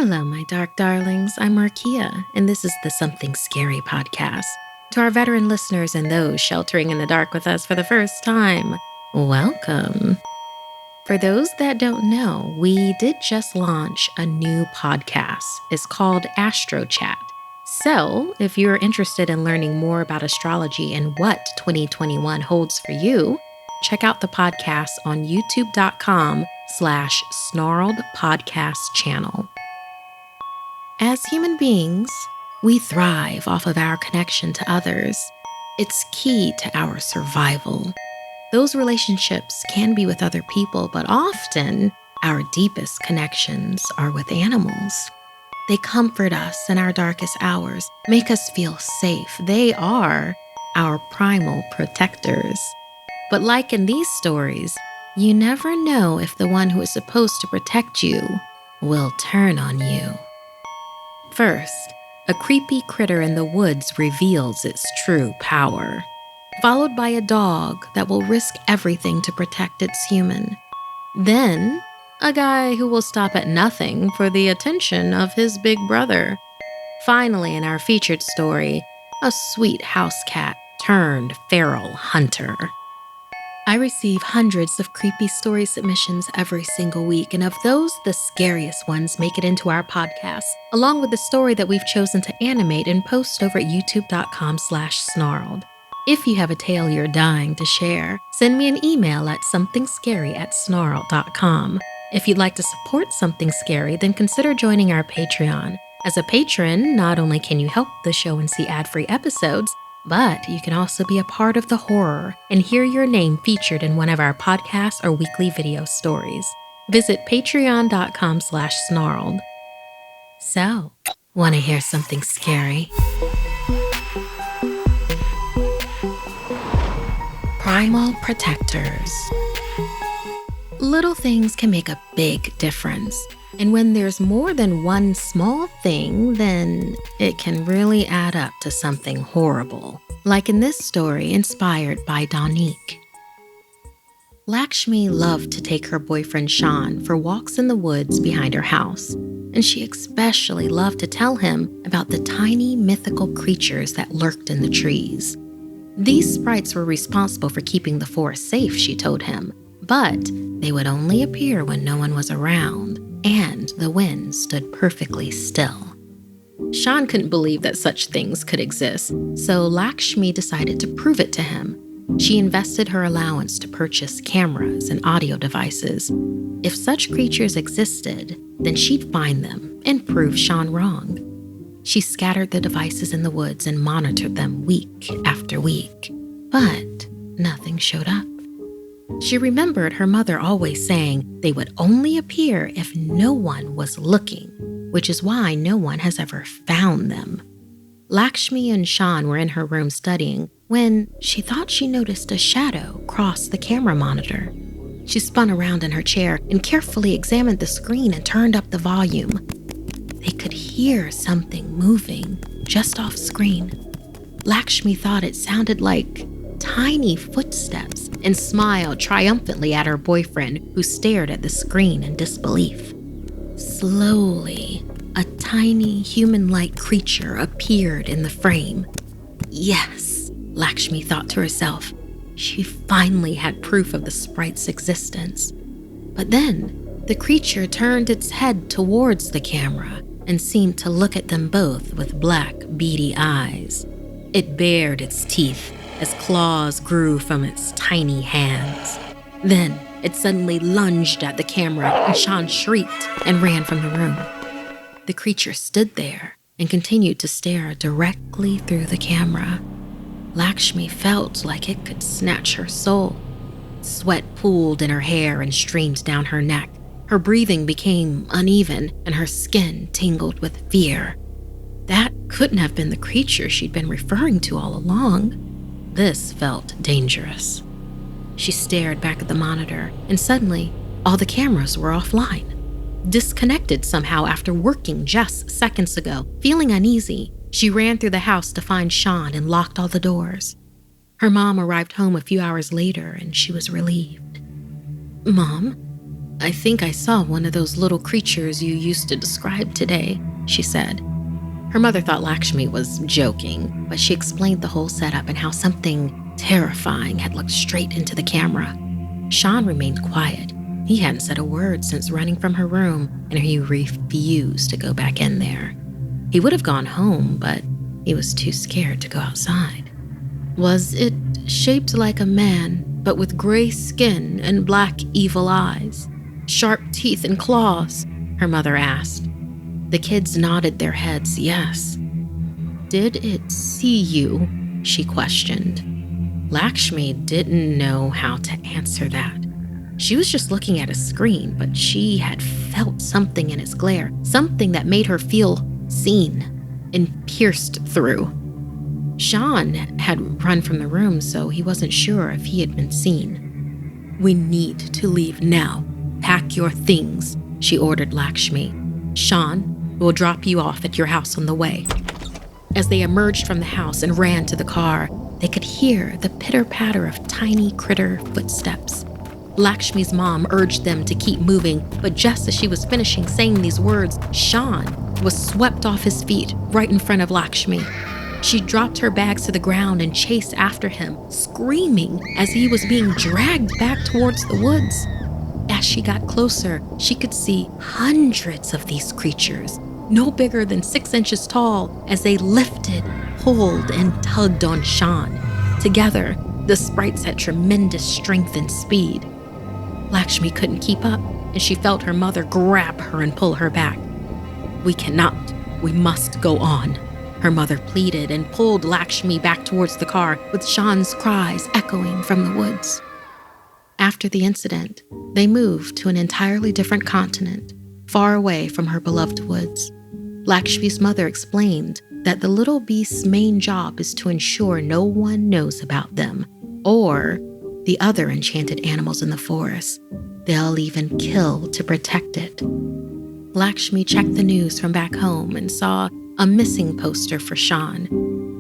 Hello, my dark darlings. I'm Markia, and this is the Something Scary podcast. To our veteran listeners and those sheltering in the dark with us for the first time, welcome. For those that don't know, we did just launch a new podcast. It's called Astro Chat. So, if you're interested in learning more about astrology and what 2021 holds for you, check out the podcast on youtube.com/Snarled Podcast channel. As human beings, we thrive off of our connection to others. It's key to our survival. Those relationships can be with other people, but often our deepest connections are with animals. They comfort us in our darkest hours, make us feel safe. They are our primal protectors. But like in these stories, you never know if the one who is supposed to protect you will turn on you. First, a creepy critter in the woods reveals its true power, followed by a dog that will risk everything to protect its human. Then, a guy who will stop at nothing for the attention of his big brother. Finally, in our featured story, a sweet house cat turned feral hunter. I receive hundreds of creepy story submissions every single week, and of those, the scariest ones make it into our podcast, along with the story that we've chosen to animate and post over at youtube.com/snarled. If you have a tale you're dying to share, send me an email at somethingscary@snarled.com. If you'd like to support Something Scary, then consider joining our Patreon. As a patron, not only can you help the show and see ad-free episodes, but you can also be a part of the horror and hear your name featured in one of our podcasts or weekly video stories. Visit patreon.com/snarled. So, want to hear something scary? Primal protectors. Little things can make a big difference. And when there's more than one small thing, then it can really add up to something horrible. Like in this story inspired by Donique. Lakshmi loved to take her boyfriend Sean for walks in the woods behind her house. And she especially loved to tell him about the tiny mythical creatures that lurked in the trees. These sprites were responsible for keeping the forest safe, she told him. But they would only appear when no one was around, and the wind stood perfectly still. Sean couldn't believe that such things could exist, so Lakshmi decided to prove it to him. She invested her allowance to purchase cameras and audio devices. If such creatures existed, then she'd find them and prove Sean wrong. She scattered the devices in the woods and monitored them week after week, but nothing showed up. She remembered her mother always saying they would only appear if no one was looking, which is why no one has ever found them. Lakshmi and Sean were in her room studying when she thought she noticed a shadow cross the camera monitor. She spun around in her chair and carefully examined the screen and turned up the volume. They could hear something moving just off screen. Lakshmi thought it sounded like tiny footsteps and smiled triumphantly at her boyfriend, who stared at the screen in disbelief. Slowly, a tiny human-like creature appeared in the frame. Yes, Lakshmi thought to herself. She finally had proof of the sprite's existence. But then, the creature turned its head towards the camera and seemed to look at them both with black, beady eyes. It bared its teeth as claws grew from its tiny hands. Then it suddenly lunged at the camera, and Sean shrieked and ran from the room. The creature stood there and continued to stare directly through the camera. Lakshmi felt like it could snatch her soul. Sweat pooled in her hair and streamed down her neck. Her breathing became uneven, and her skin tingled with fear. That couldn't have been the creature she'd been referring to all along. This felt dangerous. She stared back at the monitor, and suddenly, all the cameras were offline. Disconnected somehow after working just seconds ago. Feeling uneasy, she ran through the house to find Sean and locked all the doors. Her mom arrived home a few hours later, and she was relieved. "Mom, I think I saw one of those little creatures you used to describe today," she said. Her mother thought Lakshmi was joking, but she explained the whole setup and how something terrifying had looked straight into the camera. Sean remained quiet. He hadn't said a word since running from her room, and he refused to go back in there. He would have gone home, but he was too scared to go outside. "Was it shaped like a man, but with gray skin and black evil eyes? Sharp teeth and claws?" her mother asked. The kids nodded their heads yes. "Did it see you?" she questioned. Lakshmi didn't know how to answer that. She was just looking at a screen, but she had felt something in its glare, something that made her feel seen and pierced through. Sean had run from the room, so he wasn't sure if he had been seen. "We need to leave now. Pack your things," she ordered Lakshmi. "Sean will drop you off at your house on the way." As they emerged from the house and ran to the car, they could hear the pitter-patter of tiny critter footsteps. Lakshmi's mom urged them to keep moving, but just as she was finishing saying these words, Sean was swept off his feet right in front of Lakshmi. She dropped her bags to the ground and chased after him, screaming as he was being dragged back towards the woods. As she got closer, she could see hundreds of these creatures, no bigger than 6 inches tall, as they lifted, pulled, and tugged on Sean. Together, the sprites had tremendous strength and speed. Lakshmi couldn't keep up, and she felt her mother grab her and pull her back. "We cannot. We must go on," her mother pleaded and pulled Lakshmi back towards the car, with Sean's cries echoing from the woods. After the incident, they moved to an entirely different continent, far away from her beloved woods. Lakshmi's mother explained that the little beast's main job is to ensure no one knows about them or the other enchanted animals in the forest. They'll even kill to protect it. Lakshmi checked the news from back home and saw a missing poster for Sean.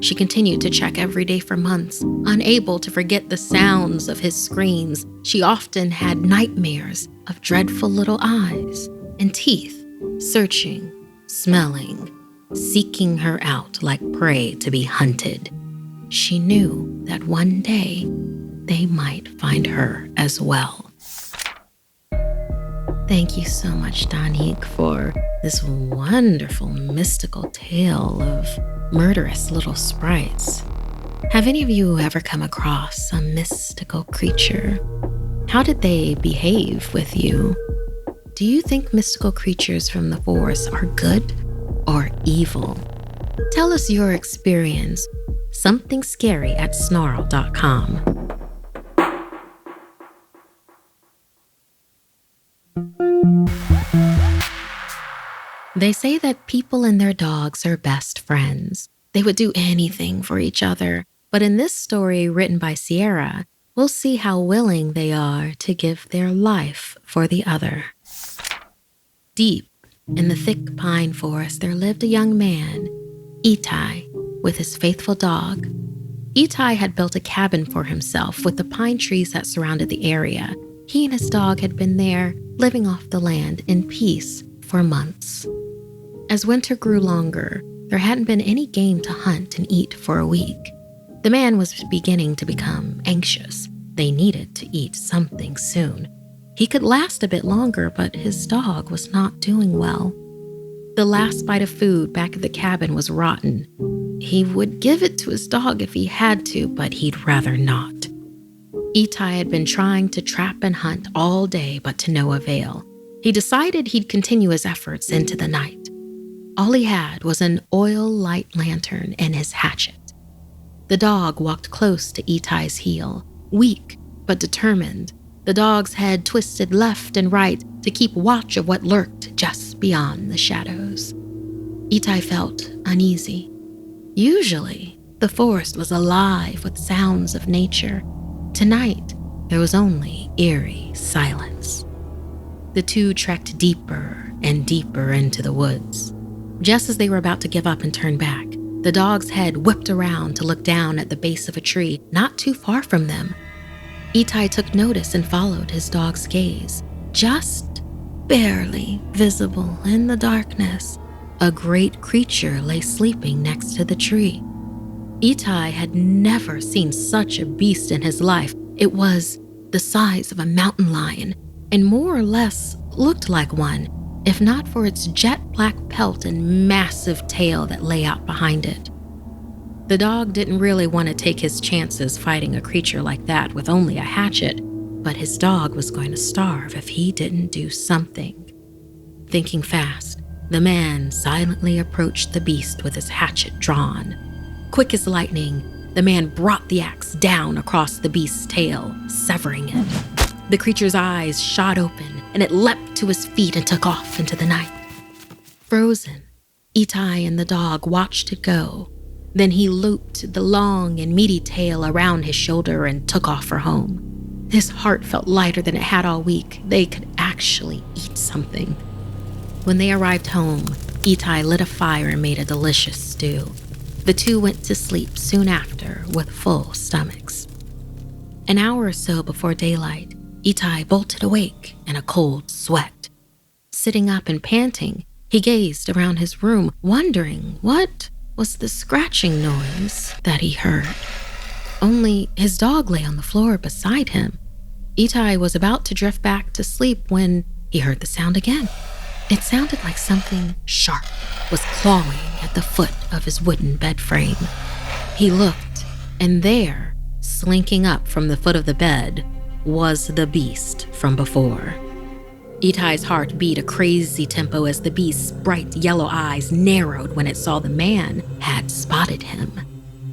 She continued to check every day for months, unable to forget the sounds of his screams. She often had nightmares of dreadful little eyes and teeth, searching, smelling, seeking her out like prey to be hunted. She knew that one day they might find her as well. Thank you so much, Donique, for this wonderful mystical tale of murderous little sprites. Have any of you ever come across a mystical creature? How did they behave with you? Do you think mystical creatures from the forest are good or evil? Tell us your experience. Something scary at snarled.com. They say that people and their dogs are best friends. They would do anything for each other. But in this story written by Sierra, we'll see how willing they are to give their life for the other. Deep in the thick pine forest, there lived a young man, Itai, with his faithful dog. Itai had built a cabin for himself with the pine trees that surrounded the area. He and his dog had been there, living off the land in peace for months. As winter grew longer, there hadn't been any game to hunt and eat for a week. The man was beginning to become anxious. They needed to eat something soon. He could last a bit longer, but his dog was not doing well. The last bite of food back at the cabin was rotten. He would give it to his dog if he had to, but he'd rather not. Itai had been trying to trap and hunt all day, but to no avail. He decided he'd continue his efforts into the night. All he had was an oil light lantern and his hatchet. The dog walked close to Itai's heel, weak but determined. The dog's head twisted left and right to keep watch of what lurked just beyond the shadows. Itai felt uneasy. Usually, the forest was alive with sounds of nature. Tonight, there was only eerie silence. The two trekked deeper and deeper into the woods. Just as they were about to give up and turn back, the dog's head whipped around to look down at the base of a tree not too far from them. Itai took notice and followed his dog's gaze. Just barely visible in the darkness, a great creature lay sleeping next to the tree. Itai had never seen such a beast in his life. It was the size of a mountain lion and more or less looked like one, if not for its jet black pelt and massive tail that lay out behind it. The dog didn't really want to take his chances fighting a creature like that with only a hatchet, but his dog was going to starve if he didn't do something. Thinking fast, the man silently approached the beast with his hatchet drawn. Quick as lightning, the man brought the axe down across the beast's tail, severing it. The creature's eyes shot open, and it leapt to his feet and took off into the night. Frozen, Itai and the dog watched it go. Then he looped the long and meaty tail around his shoulder and took off for home. His heart felt lighter than it had all week. They could actually eat something. When they arrived home, Itai lit a fire and made a delicious stew. The two went to sleep soon after with full stomachs. An hour or so before daylight, Itai bolted awake in a cold sweat. Sitting up and panting, he gazed around his room, wondering what was the scratching noise that he heard. Only his dog lay on the floor beside him. Itai was about to drift back to sleep when he heard the sound again. It sounded like something sharp was clawing at the foot of his wooden bed frame. He looked, and there, slinking up from the foot of the bed, was the beast from before. Itai's heart beat a crazy tempo as the beast's bright yellow eyes narrowed when it saw the man had spotted him.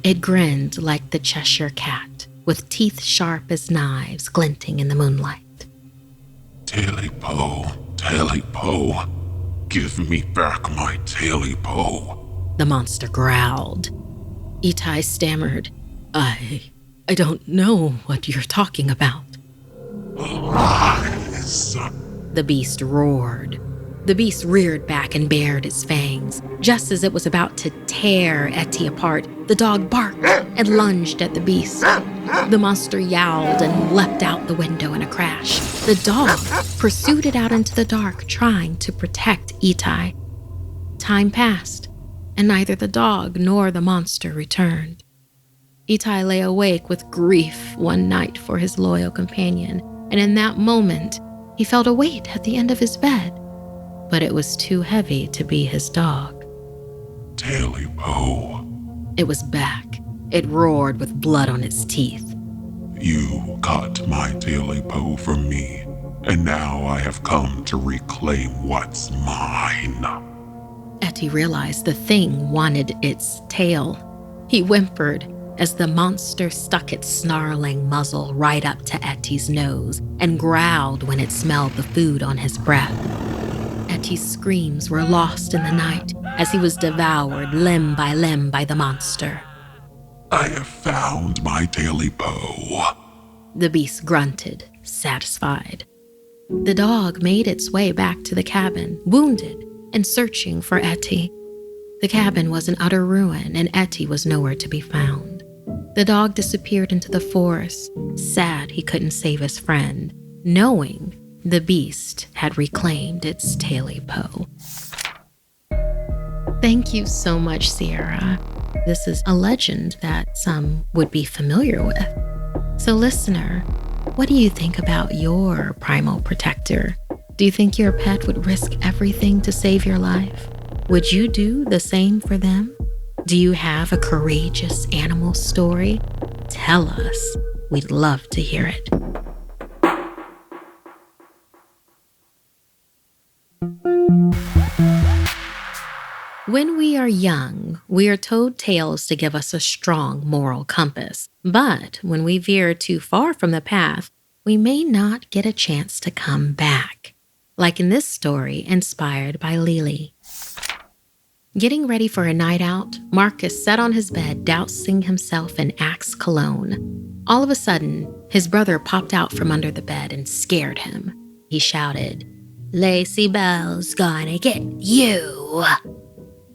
It grinned like the Cheshire cat, with teeth sharp as knives glinting in the moonlight. Tailypo, Tailypo, give me back my Tailypo, the monster growled. Itai stammered, I don't know what you're talking about. Lies. The beast roared. The beast reared back and bared its fangs. Just as it was about to tear Etty apart, the dog barked and lunged at the beast. The monster yowled and leapt out the window in a crash. The dog pursued it out into the dark, trying to protect Itai. Time passed, and neither the dog nor the monster returned. Itai lay awake with grief one night for his loyal companion, and in that moment, he felt a weight at the end of his bed, but it was too heavy to be his dog. Tailypo. It was back. It roared with blood on its teeth. You got my Tailypo from me, and now I have come to reclaim what's mine. Etty realized the thing wanted its tail. He whimpered as the monster stuck its snarling muzzle right up to Etty's nose and growled when it smelled the food on his breath. Etty's screams were lost in the night as he was devoured limb by the monster. I have found my Tailypo, the beast grunted, satisfied. The dog made its way back to the cabin, wounded and searching for Etty. The cabin was in utter ruin and Etty was nowhere to be found. The dog disappeared into the forest, sad he couldn't save his friend, knowing the beast had reclaimed its Tailypo. Thank you so much, Sierra. This is a legend that some would be familiar with. So listener, what do you think about your primal protector? Do you think your pet would risk everything to save your life? Would you do the same for them? Do you have a courageous animal story? Tell us. We'd love to hear it. When we are young, we are told tales to give us a strong moral compass. But when we veer too far from the path, we may not get a chance to come back. Like in this story inspired by Lili. Getting ready for a night out, Marcus sat on his bed dousing himself in Axe cologne. All of a sudden, his brother popped out from under the bed and scared him. He shouted, "Lacey Bell's gonna get you!"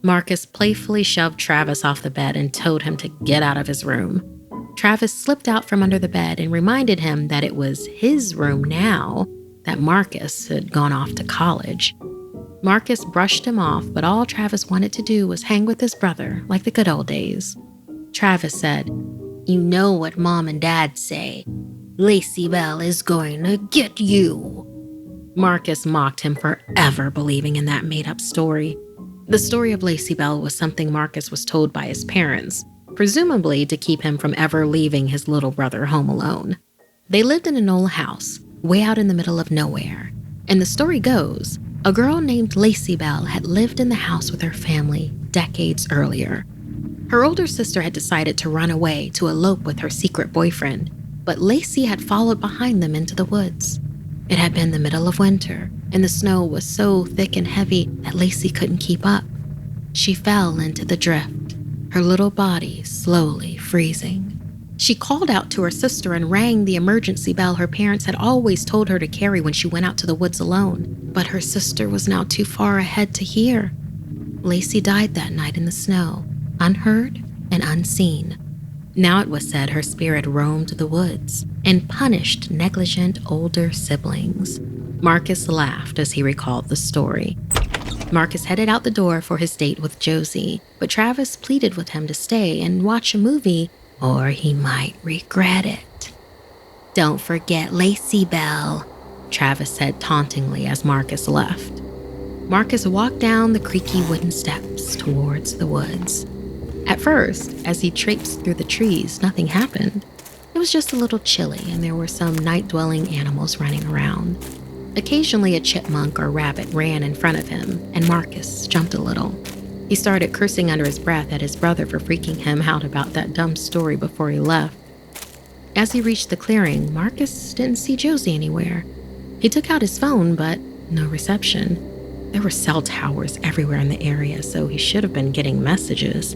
Marcus playfully shoved Travis off the bed and told him to get out of his room. Travis slipped out from under the bed and reminded him that it was his room now. that Marcus had gone off to college. Marcus brushed him off, but all Travis wanted to do was hang with his brother like the good old days. Travis said, "You know what Mom and Dad say. Lacey Bell is going to get you." Marcus mocked him for ever believing in that made-up story. The story of Lacey Bell was something Marcus was told by his parents, presumably to keep him from ever leaving his little brother home alone. They lived in an old house, way out in the middle of nowhere. And the story goes, a girl named Lacey Bell had lived in the house with her family decades earlier. Her older sister had decided to run away to elope with her secret boyfriend, but Lacey had followed behind them into the woods. It had been the middle of winter, and the snow was so thick and heavy that Lacey couldn't keep up. She fell into the drift, her little body slowly freezing. She called out to her sister and rang the emergency bell her parents had always told her to carry when she went out to the woods alone, but her sister was now too far ahead to hear. Lacey died that night in the snow, unheard and unseen. Now it was said her spirit roamed the woods and punished negligent older siblings. Marcus laughed as he recalled the story. Marcus headed out the door for his date with Josie, but Travis pleaded with him to stay and watch a movie, or he might regret it. "Don't forget Lacey Bell," Travis said tauntingly as Marcus left. Marcus walked down the creaky wooden steps towards the woods. At first, as he traipsed through the trees, nothing happened. It was just a little chilly, and there were some night-dwelling animals running around. Occasionally, a chipmunk or rabbit ran in front of him, and Marcus jumped a little. He started cursing under his breath at his brother for freaking him out about that dumb story before he left. As he reached the clearing, Marcus didn't see Josie anywhere. He took out his phone, but no reception. There were cell towers everywhere in the area, so he should have been getting messages.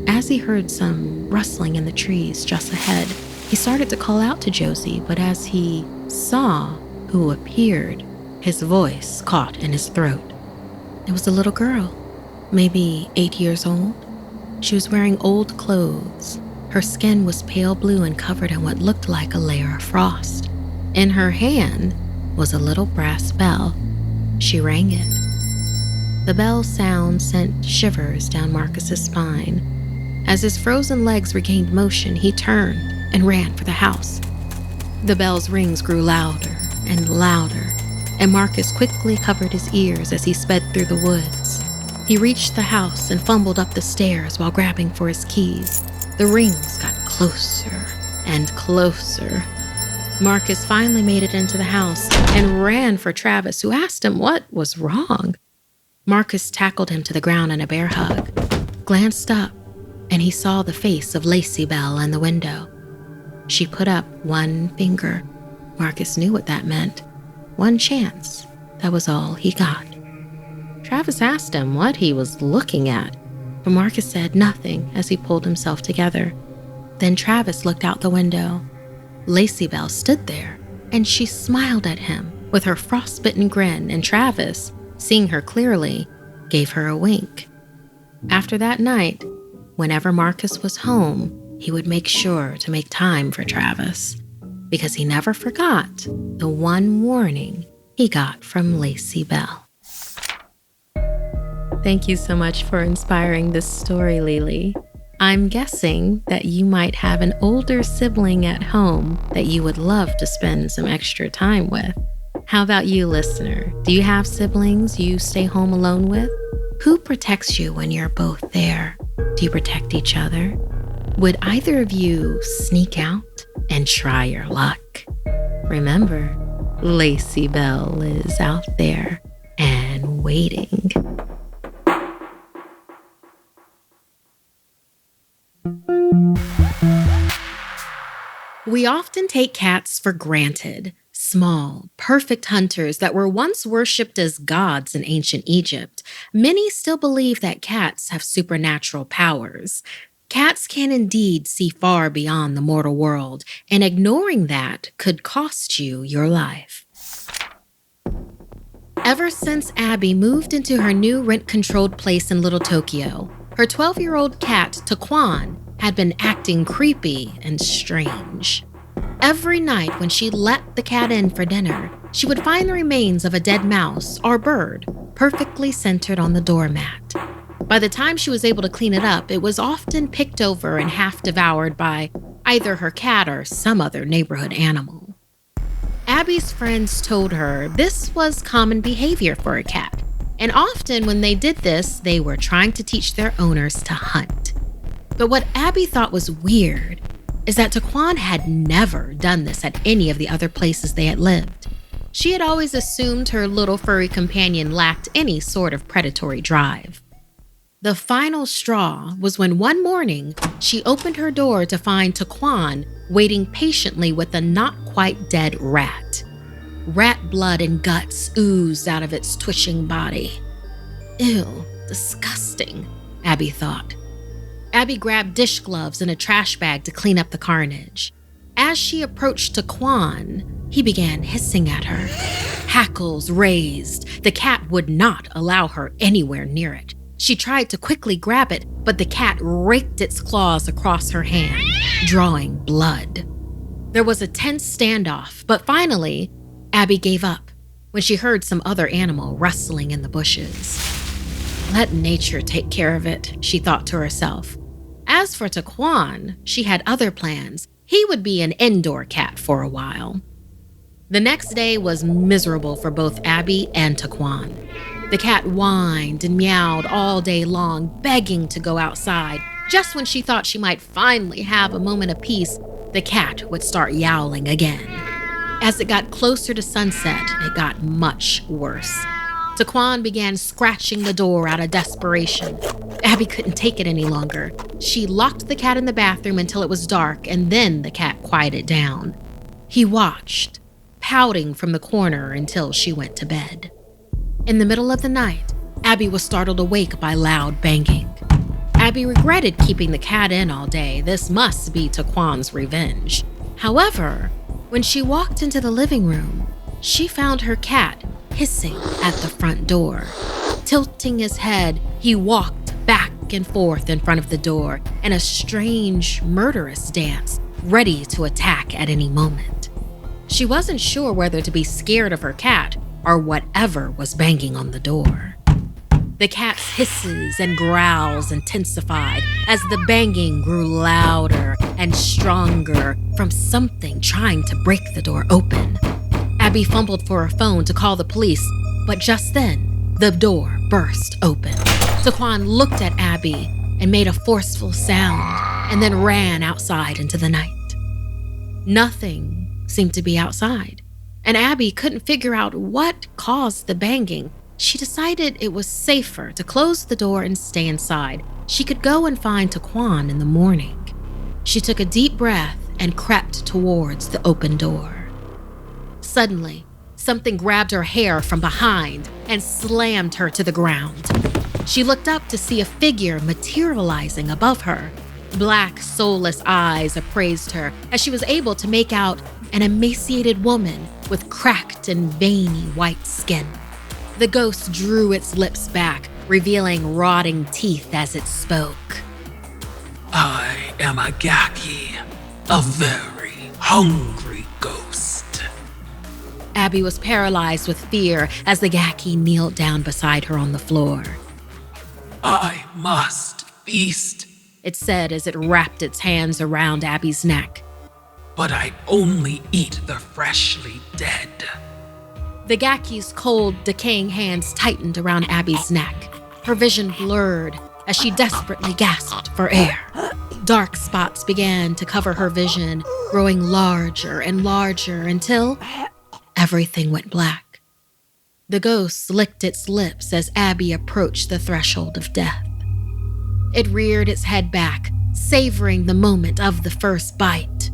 As he heard some rustling in the trees just ahead, he started to call out to Josie, but as he saw who appeared, his voice caught in his throat. It was a little girl, maybe 8 years old. She was wearing old clothes. Her skin was pale blue and covered in what looked like a layer of frost. In her hand was a little brass bell. She rang it. The bell's sound sent shivers down Marcus's spine. As his frozen legs regained motion, he turned and ran for the house. The bell's rings grew louder and louder, and Marcus quickly covered his ears as he sped through the woods. He reached the house and fumbled up the stairs while grabbing for his keys. The rings got closer and closer. Marcus finally made it into the house and ran for Travis, who asked him what was wrong. Marcus tackled him to the ground in a bear hug, glanced up, and he saw the face of Lacey Bell in the window. She put up one finger. Marcus knew what that meant. One chance. That was all he got. Travis asked him what he was looking at, but Marcus said nothing as he pulled himself together. Then Travis looked out the window. Lacey Bell stood there, and she smiled at him with her frostbitten grin, and Travis, seeing her clearly, gave her a wink. After that night, whenever Marcus was home, he would make sure to make time for Travis, because he never forgot the one warning he got from Lacey Bell. Thank you so much for inspiring this story, Lili. I'm guessing that you might have an older sibling at home that you would love to spend some extra time with. How about you, listener? Do you have siblings you stay home alone with? Who protects you when you're both there? Do you protect each other? Would either of you sneak out and try your luck? Remember, Lacey Bell is out there and waiting. We often take cats for granted. Small, perfect hunters that were once worshipped as gods in ancient Egypt. Many still believe that cats have supernatural powers. Cats can indeed see far beyond the mortal world, and ignoring that could cost you your life. Ever since Abby moved into her new rent-controlled place in Little Tokyo, her 12-year-old cat, Taquan, had been acting creepy and strange. Every night when she let the cat in for dinner, she would find the remains of a dead mouse or bird perfectly centered on the doormat. By the time she was able to clean it up, it was often picked over and half devoured by either her cat or some other neighborhood animal. Abby's friends told her this was common behavior for a cat, and often when they did this, they were trying to teach their owners to hunt. But what Abby thought was weird is that Taquan had never done this at any of the other places they had lived. She had always assumed her little furry companion lacked any sort of predatory drive. The final straw was when one morning she opened her door to find Taquan waiting patiently with a not-quite-dead rat. Rat blood and guts oozed out of its twitching body. Ew, disgusting, Abby thought. Abby grabbed dish gloves and a trash bag to clean up the carnage. As she approached Taquan, he began hissing at her. Hackles raised. The cat would not allow her anywhere near it. She tried to quickly grab it, but the cat raked its claws across her hand, drawing blood. There was a tense standoff, but finally, Abby gave up when she heard some other animal rustling in the bushes. Let nature take care of it, she thought to herself. As for Taquan, she had other plans. He would be an indoor cat for a while. The next day was miserable for both Abby and Taquan. The cat whined and meowed all day long, begging to go outside. Just when she thought she might finally have a moment of peace, the cat would start yowling again. As it got closer to sunset, it got much worse. Taquan began scratching the door out of desperation. Abby couldn't take it any longer. She locked the cat in the bathroom until it was dark, and then the cat quieted down. He watched, pouting from the corner until she went to bed. In the middle of the night, Abby was startled awake by loud banging. Abby regretted keeping the cat in all day. This must be Taquan's revenge. However, when she walked into the living room, she found her cat hissing at the front door. Tilting his head, he walked back and forth in front of the door in a strange, murderous dance, ready to attack at any moment. She wasn't sure whether to be scared of her cat or whatever was banging on the door. The cat's hisses and growls intensified as the banging grew louder and stronger from something trying to break the door open. Abby fumbled for her phone to call the police, but just then, the door burst open. Taquan looked at Abby and made a forceful sound and then ran outside into the night. Nothing seemed to be outside, and Abby couldn't figure out what caused the banging. She decided it was safer to close the door and stay inside. She could go and find Taquan in the morning. She took a deep breath and crept towards the open door. Suddenly, something grabbed her hair from behind and slammed her to the ground. She looked up to see a figure materializing above her. Black, soulless eyes appraised her as she was able to make out an emaciated woman with cracked and veiny white skin. The ghost drew its lips back, revealing rotting teeth as it spoke. I am a Gaki, a very hungry ghost. Abby was paralyzed with fear as the Gaki kneeled down beside her on the floor. I must feast, it said as it wrapped its hands around Abby's neck. but I only eat the freshly dead. The Gaki's cold, decaying hands tightened around Abby's neck. Her vision blurred as she desperately gasped for air. Dark spots began to cover her vision, growing larger and larger until everything went black. The ghost licked its lips as Abby approached the threshold of death. It reared its head back, savoring the moment of the first bite.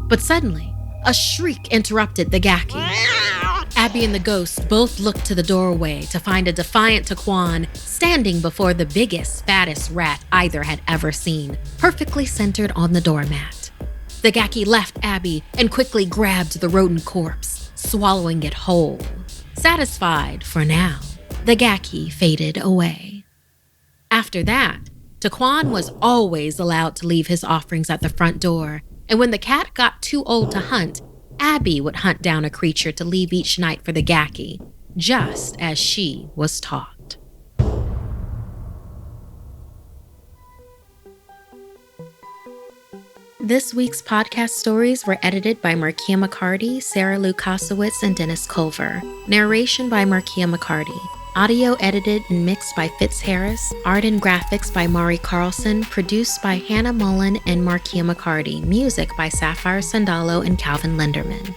But suddenly, a shriek interrupted the Gaki. Abby and the ghost both looked to the doorway to find a defiant Taquan standing before the biggest, fattest rat either had ever seen, perfectly centered on the doormat. The Gaki left Abby and quickly grabbed the rodent corpse, swallowing it whole. Satisfied for now, the Gaki faded away. After that, Taquan was always allowed to leave his offerings at the front door, And when the cat got too old to hunt, Abby would hunt down a creature to leave each night for the Gaki, just as she was taught. This week's podcast stories were edited by Markia McCarty, Sarah Lou Kosowitz, and Dennis Culver. Narration by Markia McCarty. Audio edited and mixed by Fitz Harris. Art and graphics by Mari Carlson. Produced by Hannah Mullen and Markia McCarty. Music by Sapphire Sandalo and Calvin Linderman.